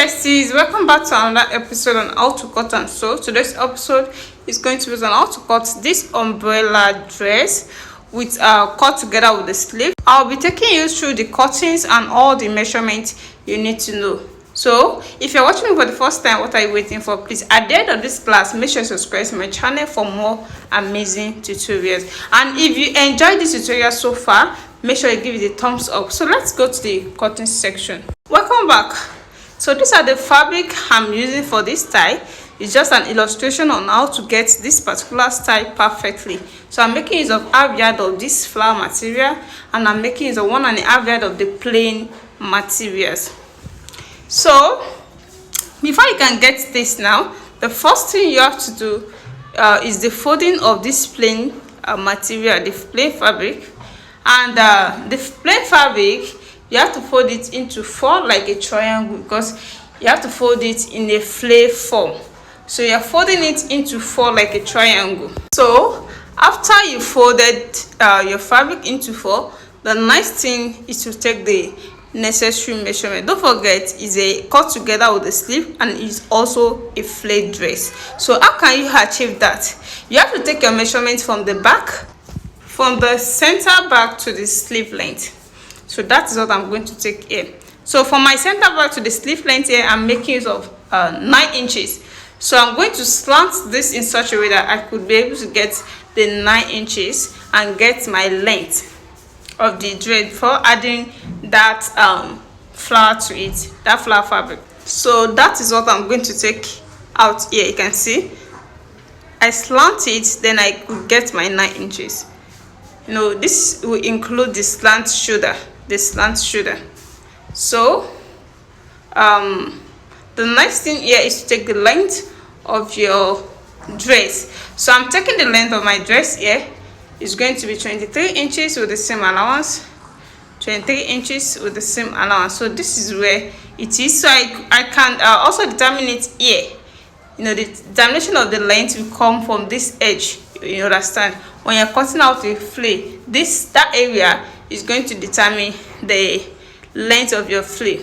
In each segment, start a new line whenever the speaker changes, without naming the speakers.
besties, welcome back to another episode on how to cut and sew. Today's episode is going to be on how to cut this umbrella dress with cut together with the sleeve. I'll be taking you through the cuttings and all the measurements you need to know. So if you're watching me for the first time, what are you waiting for? Please, at the end of this class, make sure you subscribe to my channel for more amazing tutorials. And if you enjoyed this tutorial so far, make sure you give it a thumbs up. So let's go to the cutting section. Welcome back. So these are the fabric I'm using for this tie. It's just an illustration on how to get this particular style perfectly. So I'm making use of half yard of this flower material, and I'm making use of 1.5 yard of the plain materials. So before you can get this now, the first thing you have to do is the folding of this plain material, the plain fabric. And the plain fabric, you have to fold it into 4 like a triangle, because you have to fold it in a flare form. So you're folding it into 4 like a triangle. So after you folded your fabric into 4, the next thing is to take the necessary measurement. Don't forget, it's a cut together with the sleeve, and it's also a flare dress. So how can you achieve that? You have to take your measurement from the back, from the center back to the sleeve length. So that is what I'm going to take here. So from my center back to the sleeve length here, I'm making use of 9 inches. So I'm going to slant this in such a way that I could be able to get the 9 inches and get my length of the thread before adding that flower to it, that flower fabric. So that is what I'm going to take out here. You can see I slant it, then I could get my 9 inches. You know, this will include the slant shoulder, So the next thing here is to take the length of your dress. So I'm taking the length of my dress here. It's going to be 23 inches with the same allowance. 23 inches with the same allowance. So this is where it is. So I can also determine it here. You know, the determination of the length will come from this edge. You understand? When you're cutting out a flare, that area is going to determine the length of your flare.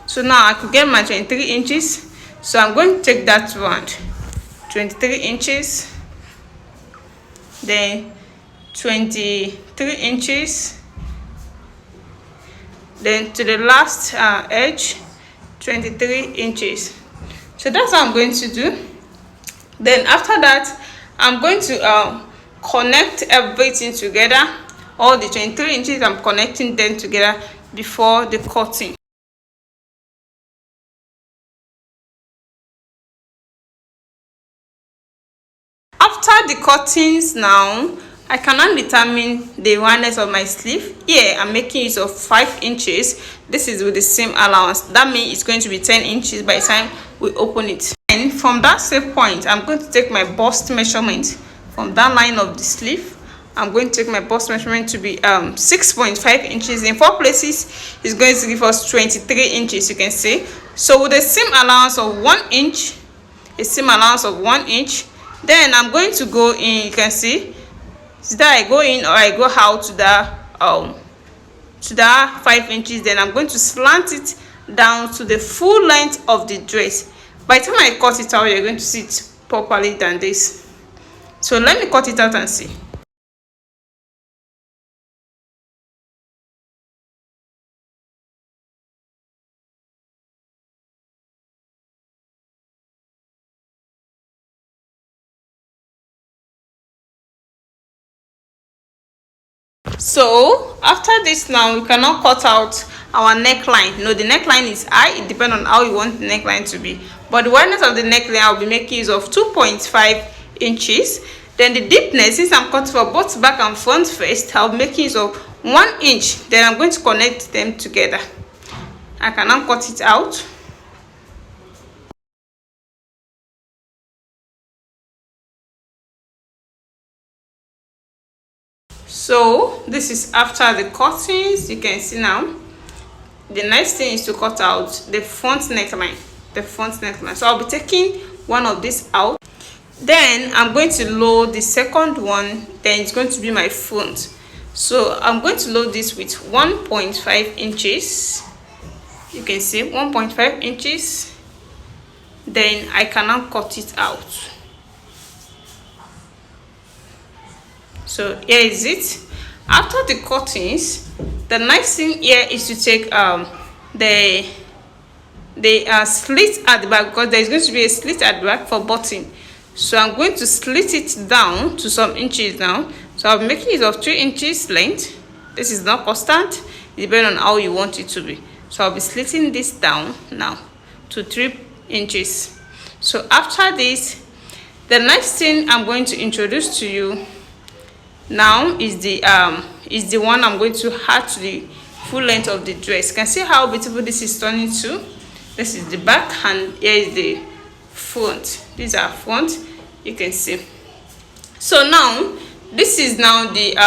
So now I could get my 23 inches. So I'm going to take that round, 23 inches, then 23 inches, then to the last edge, 23 inches. So that's what I'm going to do. Then after that, I'm going to connect everything together. All the 23 inches, I'm connecting them together before the cutting. After the cuttings now, I cannot determine the wideness of my sleeve. Here I'm making use of 5 inches. This is with the same allowance. That means it's going to be 10 inches by the time we open it. And from that same point, I'm going to take my bust measurement from that line of the sleeve. I'm going to take my bust measurement to be 6.5 inches. In 4 places, it's going to give us 23 inches, you can see. So with the same allowance of 1 inch, then I'm going to go in. You can see, so that I go in or I go out to that 5 inches. Then I'm going to slant it down to the full length of the dress. By the time I cut it out, you're going to see it properly than this. So let me cut it out and see. So after this now, we cannot cut out our neckline. You know, the neckline is high. It depends on how you want the neckline to be, but the wideness of the neckline, I'll be making use of 2.5 inches. Then the deepness, since I'm cutting for both back and front first, I'll be making use of 1 inch. Then I'm going to connect them together. I cannot cut it out. So this is after the cuttings. You can see now the next thing is to cut out the front neckline. So I'll be taking one of these out. Then I'm going to load the second one. Then it's going to be my front. So I'm going to load this with 1.5 inches. you can see 1.5 inches. Then I can now cut it out. So here is it. After the cuttings, the next thing here is to take the slit at the back, because there is going to be a slit at the back for button. So I'm going to slit it down to some inches now. So I'll be making it of 3 inches length. This is not constant, depending on how you want it to be. So I'll be slitting this down now to 3 inches. So after this, the next thing I'm going to introduce to you now is the one I'm going to add to the full length of the dress. You can see how beautiful this is turning to. This is the back, and here is the front. These are front, you can see. So now this is now the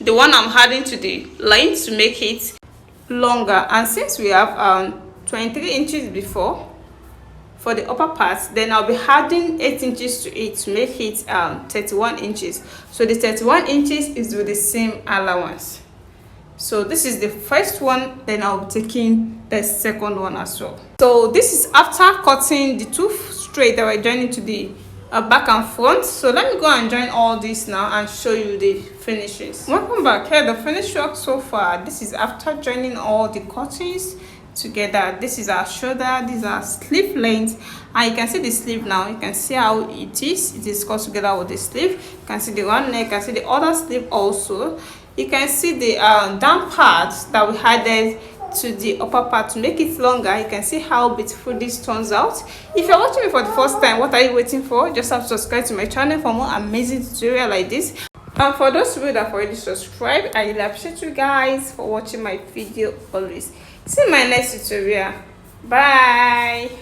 one I'm adding to the length to make it longer. And since we have 23 inches before for the upper part, then I'll be adding 8 inches to it to make it 31 inches. So the 31 inches is with the same allowance. So this is the first one, then I'll be taking the second one as well. So this is after cutting the two straight that we're joining to the back and front. So let me go and join all this now and show you the finishes. Welcome back. Here the finished work so far. This is after joining all the cuttings together. This is our shoulder, these are sleeve length, and you can see the sleeve now. You can see how it is cut together with the sleeve. You can see the one neck, you can see the other sleeve also. You can see the down part that we added to the upper part to make it longer. You can see how beautiful this turns out. If you're watching me for the first time, what are you waiting for? Just have to subscribe to my channel for more amazing tutorial like this. And for those of you that have already subscribed, I really appreciate you guys for watching my video always. See you in my next tutorial. Bye.